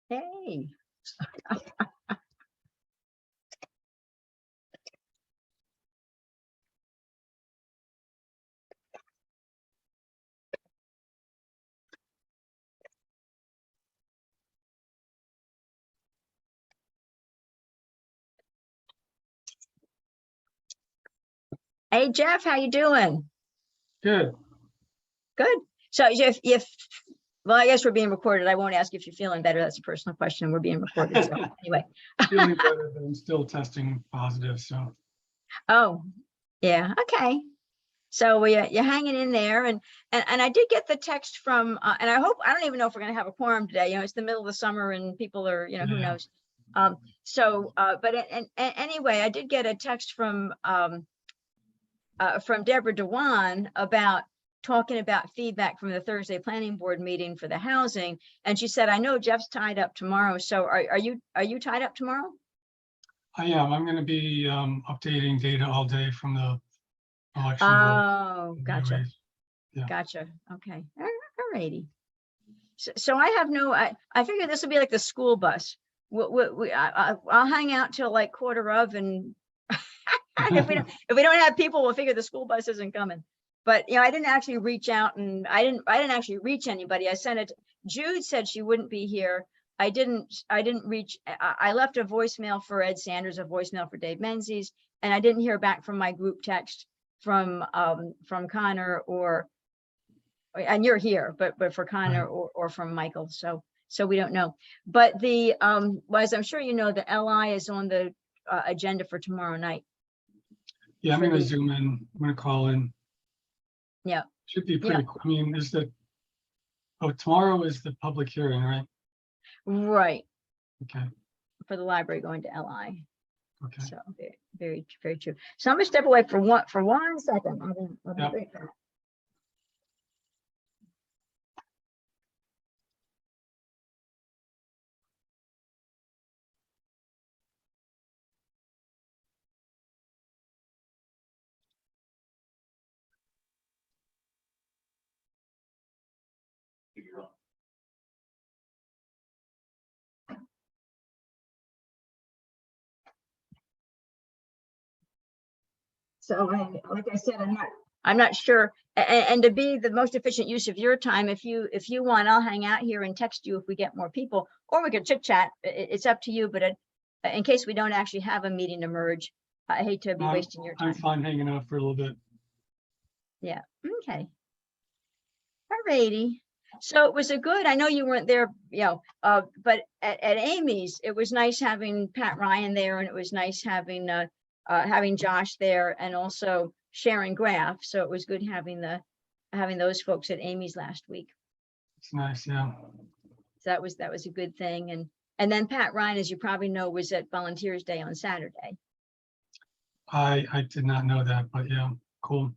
Hey. Hey, Jeff, how you doing? Good. Good. So well, I guess we're being recorded. I won't ask if you're feeling better. That's a personal question. We're being recorded. So anyway. Feeling better, but I'm still testing positive. So. Oh, yeah. Okay. So you're hanging in there, and I did get the text from, and I don't even know if we're going to have a quorum today. It's the middle of the summer, and people are, who knows. But anyway, I did get a text from Deborah Dewan about talking about feedback from the Thursday planning board meeting for the housing. And she said, I know Jeff's tied up tomorrow. So are you tied up tomorrow? I am. I'm going to be updating data all day from the election. Oh, gotcha. Yeah. Gotcha. Okay. All righty. So I have I figured this would be like the school bus. I'll hang out till like quarter of, and if we don't have people, we'll figure the school bus isn't coming. But I didn't actually reach out, and I didn't actually reach anybody. I sent it. Jude said she wouldn't be here. I didn't reach. I left a voicemail for Ed Sanders, a voicemail for Dave Menzies, and I didn't hear back from my group text from Connor and you're here, but for Connor or from Michael. So we don't know. But the as I'm sure you know, the LI is on the agenda for tomorrow night. Yeah, I'm going to zoom in. I'm going to call in. Yeah. Should be pretty quick. I mean, tomorrow is the public hearing, right? Right. Okay. For the library going to LI. Okay. So very, very true. So I'm going to step away for one second. Yep. So like I said, I'm not sure. And to be the most efficient use of your time, if you want, I'll hang out here and text you if we get more people, or we can chit chat. It's up to you. But in case we don't actually have a meeting to merge, I hate to be wasting your time. I'm fine hanging out for a little bit. Yeah. Okay. All righty. So it was I know you weren't there, but at Amy's, it was nice having Pat Ryan there, and it was nice having Josh there, and also Sharon Graff. So it was good having those folks at Amy's last week. It's nice, yeah. So that was a good thing. And then Pat Ryan, as you probably know, was at Volunteers Day on Saturday. I did not know that, but yeah, cool.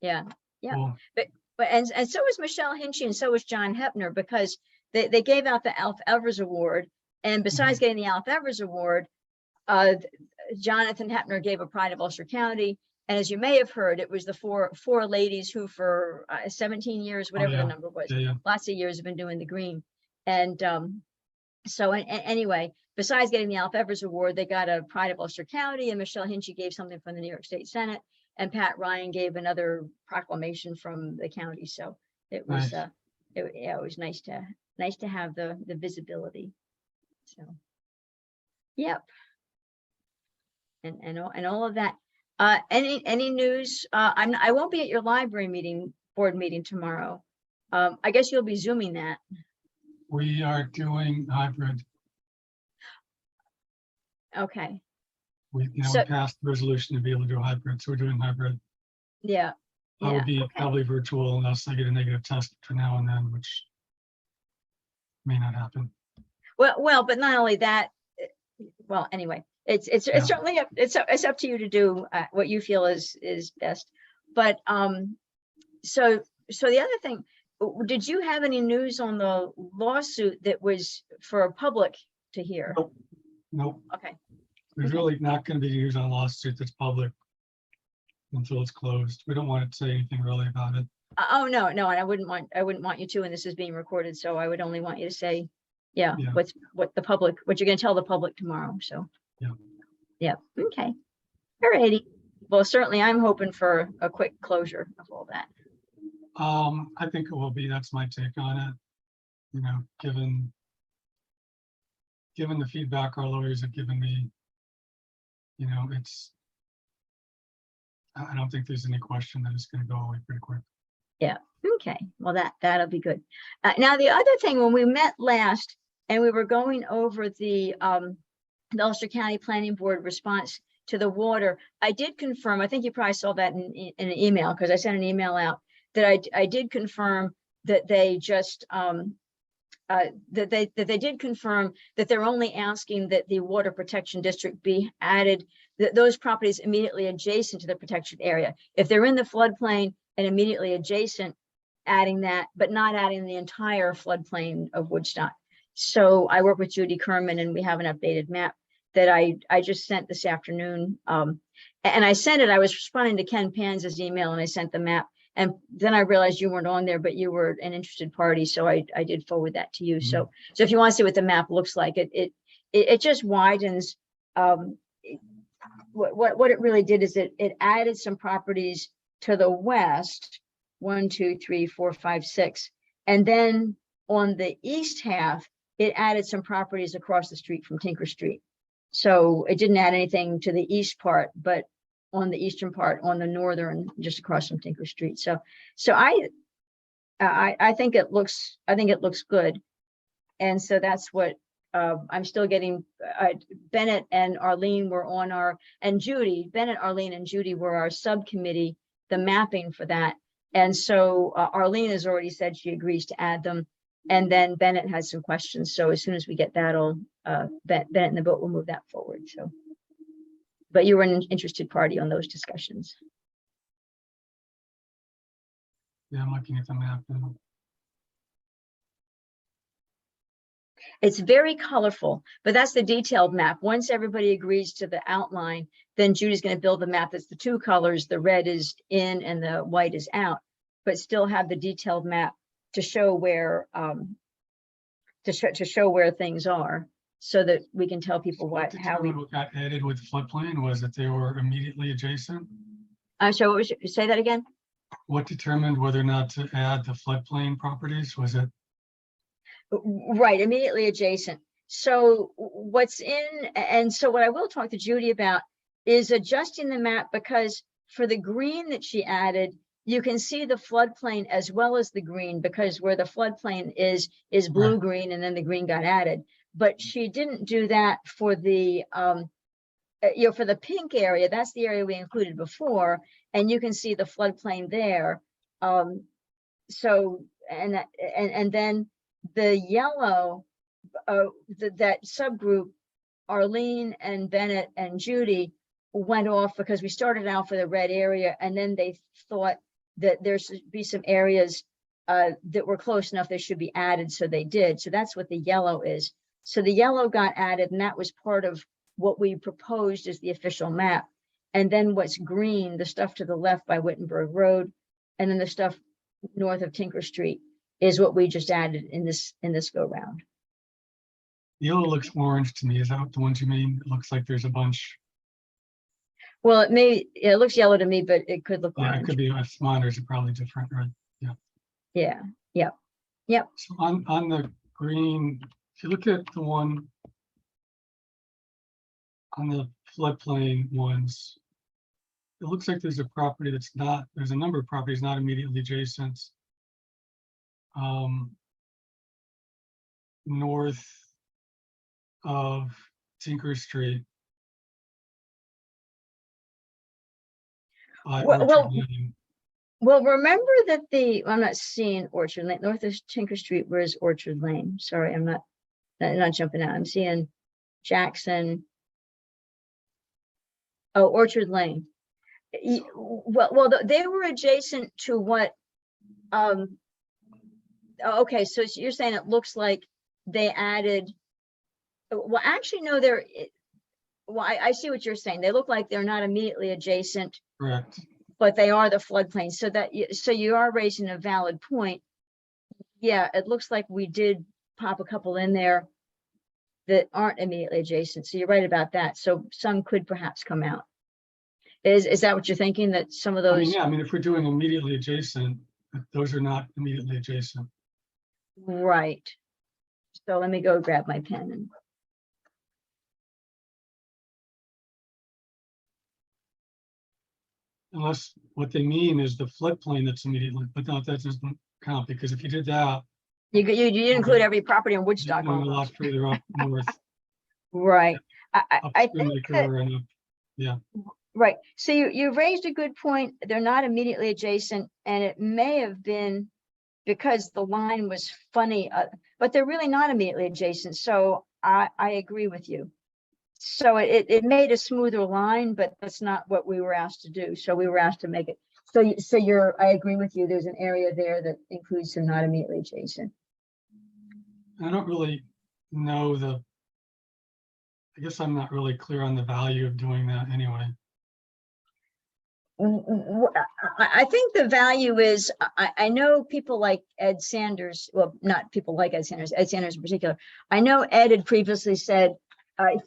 Yeah. Cool. But and so was Michelle Hinchy, and so was John Hepner, because they gave out the Alf Evers Award. And besides getting the Alf Evers Award, Jonathan Hepner gave a Pride of Ulster County. And as you may have heard, it was the four ladies who for 17 years, whatever the number was, lots of years have been doing the green. And so anyway, besides getting the Alf Evers Award, they got a Pride of Ulster County, and Michelle Hinchy gave something from the New York State Senate, and Pat Ryan gave another proclamation from the county. So it was nice. It was nice to have the visibility. So yep. And all of that. Any news? I won't be at your library board meeting tomorrow. I guess you'll be Zooming that. We are doing hybrid. Okay. We passed the resolution to be able to do hybrid, so we're doing hybrid. Yeah. I will be probably virtual unless I get a negative test between now and then, which may not happen. Well, but not only that. Well, anyway, it's certainly it's up to you to do what you feel is best. But so the other thing, did you have any news on the lawsuit that was for public to hear? Nope. Okay. There's really not going to be news on a lawsuit that's public until it's closed. We don't want to say anything really about it. Oh no, and I wouldn't want you to, and this is being recorded, so I would only want you to say Yeah, Yeah. what you're gonna tell the public tomorrow, so. Yeah. Yeah, okay. All righty. Well, certainly I'm hoping for a quick closure of all that. I think it will be, that's my take on it. You know, given the feedback our lawyers have given me, you know, I don't think there's any question that it's gonna go away pretty quick. Yeah, okay. Well, that'll be good. Now, the other thing, when we met last and we were going over the Ulster County Planning Board response to the water, I did confirm, I think you probably saw that in an email, because I sent an email out, that I did confirm that they just that they did confirm that they're only asking that the water protection district be added, that those properties immediately adjacent to the protection area. If they're in the floodplain and immediately adjacent, adding that, but not adding the entire floodplain of Woodstock. So I work with Judy Kerman, and we have an updated map that I just sent this afternoon. And I sent it, I was responding to Ken Panza's email, and I sent the map. And then I realized you weren't on there, but you were an interested party, so I did forward that to you. So if you want to see what the map looks like, it just widens. What it really did is it added some properties to the west, 1, 2, 3, 4, 5, 6, and then on the east half, it added some properties across the street from Tinker Street. So it didn't add anything to the east part, but on the eastern part, on the northern, just across from Tinker Street. So I think it looks good, and so that's what I'm still getting. Bennett and Arlene were on our, and Judy, Bennett, Arlene, and Judy were our subcommittee, the mapping for that. And so Arlene has already said she agrees to add them, and then Bennett has some questions. So as soon as we get that, all Bennett and the boat will move that forward. So. But you were an interested party on those discussions. Yeah, I'm looking at the map now. It's very colorful, but that's the detailed map. Once everybody agrees to the outline, then Judy's going to build the map that's the two colors. The red is in and the white is out, but still have the detailed map to show where to show where things are, so that we can tell people what got added with floodplain was that they were immediately adjacent. So what was say that again? What determined whether or not to add the floodplain properties? Was it right, immediately adjacent? So what's in, and so what I will talk to Judy about is adjusting the map, because for the green that she added, you can see the floodplain as well as the green, because where the floodplain is blue, right, green, and then the green got added. But she didn't do that for the, for the pink area. That's the area we included before, and you can see the floodplain there. So, and then the yellow, that subgroup, Arlene and Bennett and Judy went off because we started out for the red area, and then they thought that there should be some areas that were close enough they should be added, so they did. So that's what the yellow is. So the yellow got added, and that was part of what we proposed as the official map. And then what's green, the stuff to the left by Wittenberg Road, and then the stuff north of Tinker Street, is what we just added in this go round. Yellow looks orange to me. Is that the ones you mean? It looks like there's a bunch. Well, it looks yellow to me, but it could look orange. It could be. Monitors are probably different, right? Yeah. Yep. So on the green, if you look at the one on the floodplain ones, it looks like there's a property that's not, there's a number of properties not immediately adjacent. North of Tinker Street. Well, remember that I'm not seeing Orchard Lane. North of Tinker Street, where's Orchard Lane? Sorry, I'm not jumping out. I'm seeing Jackson. Oh, Orchard Lane. Well, they were adjacent to what? Okay, so you're saying it looks like they added. Well, actually, no, well, I see what you're saying. They look like they're not immediately adjacent. Correct. But they are the floodplain. So you are raising a valid point. Yeah, it looks like we did pop a couple in there that aren't immediately adjacent. So you're right about that. So some could perhaps come out. Is that what you're thinking, that some of I mean, those? yeah, I mean, if we're doing immediately adjacent, those are not immediately adjacent. Right. So let me go grab my pen and. Unless what they mean is the floodplain that's immediately, but no, that doesn't count, because if you did that, You include every property in Woodstock you're going a lot almost. further up north, Right. up I Spoon think Lake that, River and up, yeah. right. So you raised a good point. They're not immediately adjacent, and it may have been because the line was funny, but they're really not immediately adjacent. So I agree with you. So it made a smoother line, but that's not what we were asked to do. So we were asked to make it. So I agree with you. There's an area there that includes some not immediately adjacent. I don't really know I guess I'm not really clear on the value of doing that anyway. I think the value is, I know people like Ed Sanders, well, not people like Ed Sanders in particular. I know Ed had previously said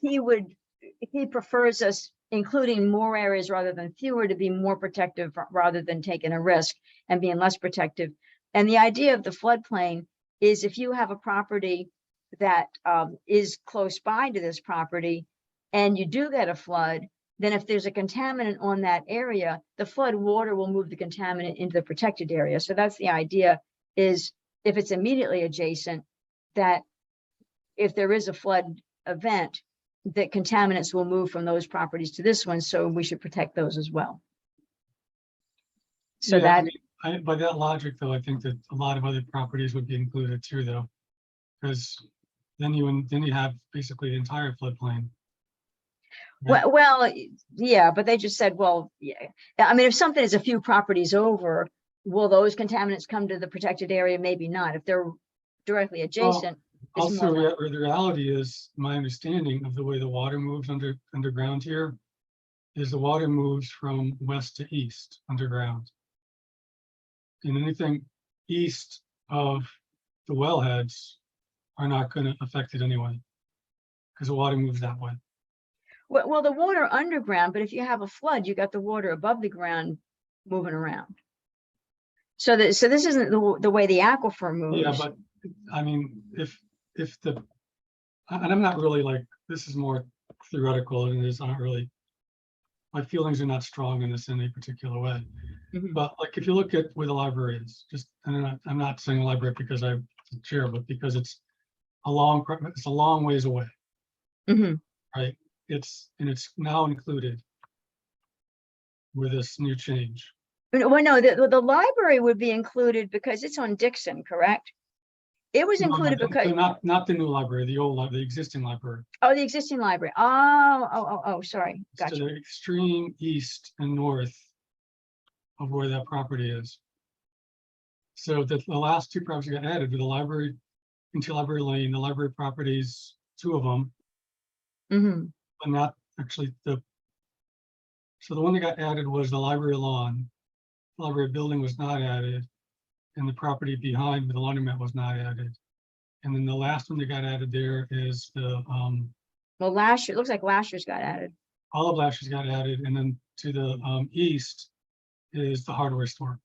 he prefers us including more areas rather than fewer to be more protective rather than taking a risk and being less protective. And the idea of the floodplain is if you have a property that is close by to this property and you do get a flood, then if there's a contaminant on that area, the flood water will move the contaminant into the protected area. So that's the idea, is if it's immediately adjacent, that if there is a flood event, that contaminants will move from those properties to this one. So we should protect those as well. So Yeah, that, I mean, by that logic, though, I think that a lot of other properties would be included too, though, because then you have basically the entire floodplain. Right? well, yeah, but they just said, well, yeah. I mean, if something is a few properties over, will those contaminants come to the protected area? Maybe not. If they're directly adjacent, it's Also, more. the reality is, my understanding of the way the water moves underground here is the water moves from west to east underground. And anything east of the wellheads are not going to affect it anyway, because the water moves that way. Well, the water underground, but if you have a flood, you got the water above the ground moving around. So this isn't the way the aquifer moves. Yeah, but I mean, and I'm not really like, this is more theoretical, and it is not really, my feelings are not strong in this in a particular way. Mhm. But like, if you look at where the library is, and I'm not saying library because I'm the chair, but because it's a long ways away, Mhm. right? It's now included with this new change. Well, no, the library would be included because it's on Dixon, correct? It was included because, Not the new library, the existing library. oh, the existing library. Oh, sorry. To Gotcha. the extreme east and north of where that property is. So the last two properties got added with the library into Library Lane, the library properties, two of them, Mm-hmm. but not actually so the one that got added was the library lawn. The library building was not added, and the property behind the laundromat was not added. And then the last one that got added there is the Well, last year, it looks like last year's got added. all of last year's got added, and then to the east is the hardware store.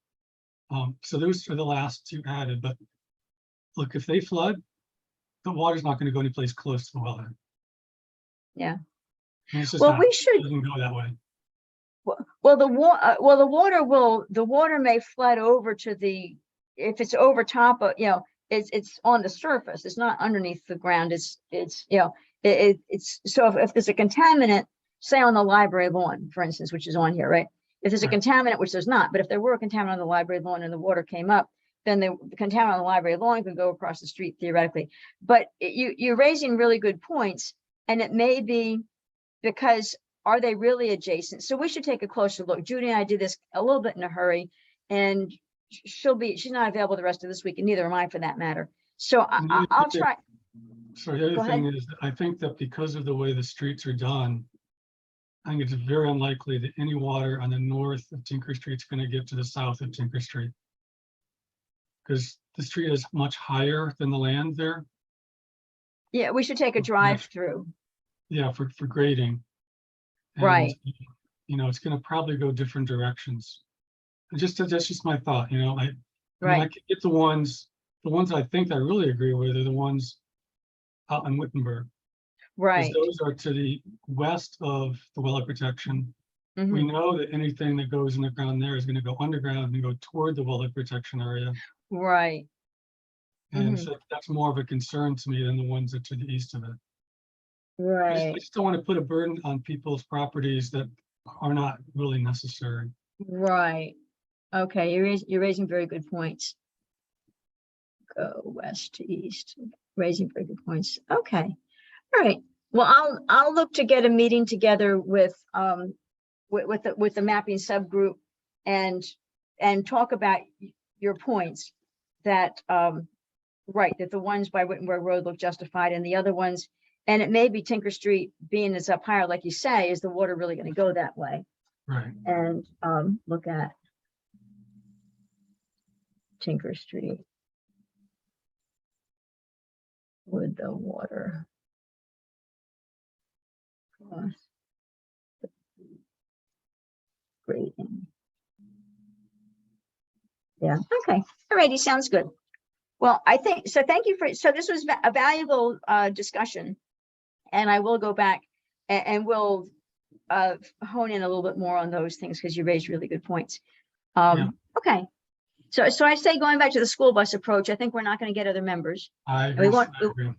So those are the last two added. But look, if they flood, the water's not going to go any place close to the wellhead. Yeah. I mean, it's just Well, not, we should. it doesn't go that way. Well, the water may flood over to the, if it's over top of, it's on the surface. It's not underneath the ground. It's so if there's a contaminant, say on the library lawn, for instance, which is on here, right? If there's a Right. contaminant, which there's not, but if there were a contaminant on the library lawn and the water came up, then the contaminant on the library lawn could go across the street theoretically. But you're raising really good points, and it may be because are they really adjacent? So we should take a closer look. Judy and I did this a little bit in a hurry, and she's not available the rest of this week, and neither am I for that matter. So And the other I'll thing- try. Sorry, the Go other thing ahead. is, that I think that because of the way the streets are done, I think it's very unlikely that any water on the north of Tinker Street is going to get to the south of Tinker Street. Because the street is much higher than the land there. Yeah, we should take a drive through. Yeah, for grading. And, Right. you know, it's going to probably go different directions. And that's just my thought. You know, I mean, I Right. could get the ones I think I really agree with are the ones out in Wittenberg, because Right. those are to the west of the well protection. We Mhm. know that anything that goes in the ground there is going to go underground and go toward the well protection area. Right. And Mhm. so that's more of a concern to me than the ones that are to the east of it. I Right. just don't want to put a burden on people's properties that are not really necessary. Right. Okay, you're raising very good points. Go west to east, raising very good points. Okay. All right. Well, I'll look to get a meeting together with the mapping subgroup and talk about your points that right, that the ones by Wittenberg Road look justified and the other ones, and it may be Tinker Street being it's up higher, like you say, is the water really going to go that way? Right. And look at Tinker Street with the water cross the grading. Yeah, okay. All righty, sounds good. Well, I think so. Thank you for, so this was a valuable discussion, and I will go back and we'll hone in a little bit more on those things because you raised really good points. Yeah. Okay. So I say going back to the school bus approach, I think we're not going to get other members. I And we agree. won't, I agree.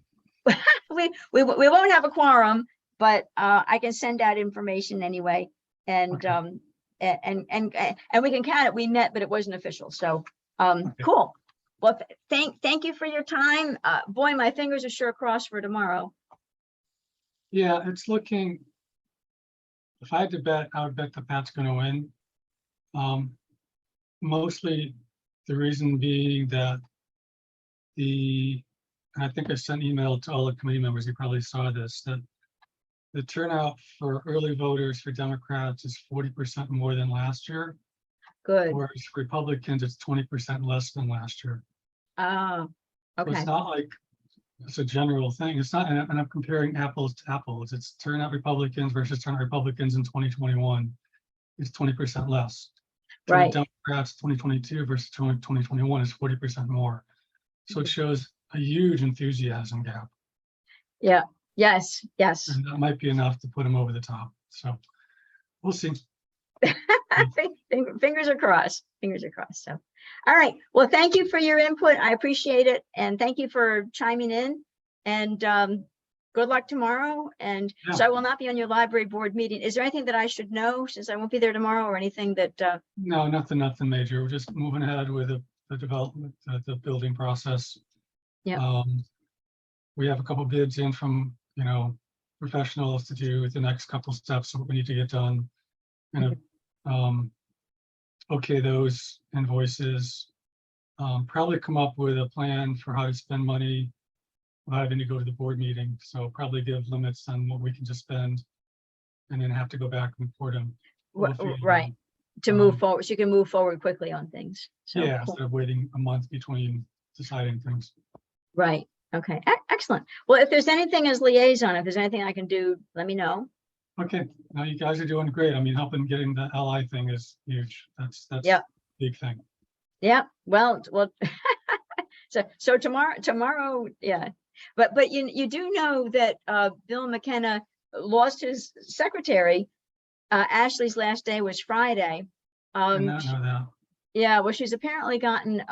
we won't have a quorum, but I can send out information anyway. And Okay. and we can count it. We met, but it wasn't official. So Okay. cool. Well, thank you for your time. Boy, my fingers are sure crossed for tomorrow. Yeah, it's looking, if I had to bet, I would bet that Pat's going to win. Mostly the reason being that I think I sent an email to all the committee members, you probably saw this, that the turnout for early voters for Democrats is 40% more than last year, Good. whereas for Republicans, it's 20% less than last year. Oh, So okay. it's not like it's a general thing. It's not, and I'm comparing apples to apples. It's turnout Republicans versus turnout Republicans in 2021 is 20% less. Right. Democrats 2022 versus 2021 is 40% more. So it shows a huge enthusiasm gap. Yeah. Yes. Yes. And that might be enough to put them over the top. So we'll see. Fingers are crossed. Fingers are crossed. So, all right. Well, thank you for your input. I appreciate it. And thank you for chiming in. And good luck tomorrow. And Yeah. so I will not be on your library board meeting. Is there anything that I should know since I won't be there tomorrow, or anything that No, nothing major. We're just moving ahead with the development, the building process. Yeah. We have a couple bids in from, professionals to do the next couple steps of what we need to get done. And okay, those invoices, probably come up with a plan for how to spend money without having to go to the board meeting. So probably give limits on what we can just spend and then have to go back and report them. right, to move forward, so you can move forward quickly on things. So yeah, cool. instead of waiting a month between deciding things. Right. Okay. Excellent. Well, if there's anything as liaison, if there's anything I can do, let me know. Okay. Now you guys are doing great. I mean, helping getting the LI thing is huge. That's Yep. a big thing. Yeah. Well. So tomorrow. Yeah. But you do know that Bill McKenna lost his secretary. Ashley's last day was Friday. I know that. Yeah. Well, she's apparently gotten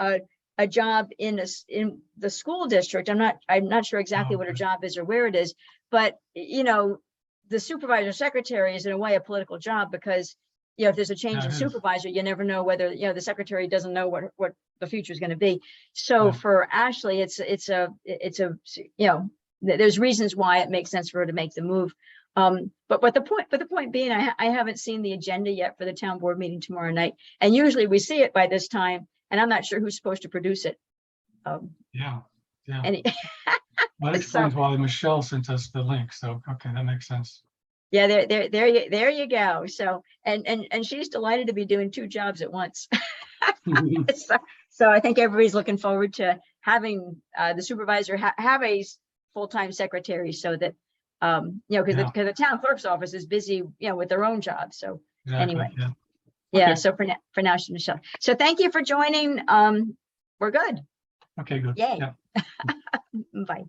a job in the school district. I'm not sure exactly what her job is or where it is, but the supervisor secretary is in a way a political job, because if there's a change in supervisor, you never know whether the secretary doesn't know what the future is going to be. So for Ashley, there's reasons why it makes sense for her to make the move. But the point being, I haven't seen the agenda yet for the town board meeting tomorrow night, and usually we see it by this time, and I'm not sure who's supposed to produce it. Yeah. That explains why Michelle sent us the link. So okay, that makes sense. Yeah, there you go. So and she's delighted to be doing two jobs at once. So I think everybody's looking forward to having the supervisor have a full-time secretaries so that, you know, because Yeah. the town clerk's office is busy, you know, with their own job. So Exactly, anyway. yeah. Yeah, Okay. so for now, Michelle. So thank you for joining. We're good. Okay, good. Yay. Yeah. Bye.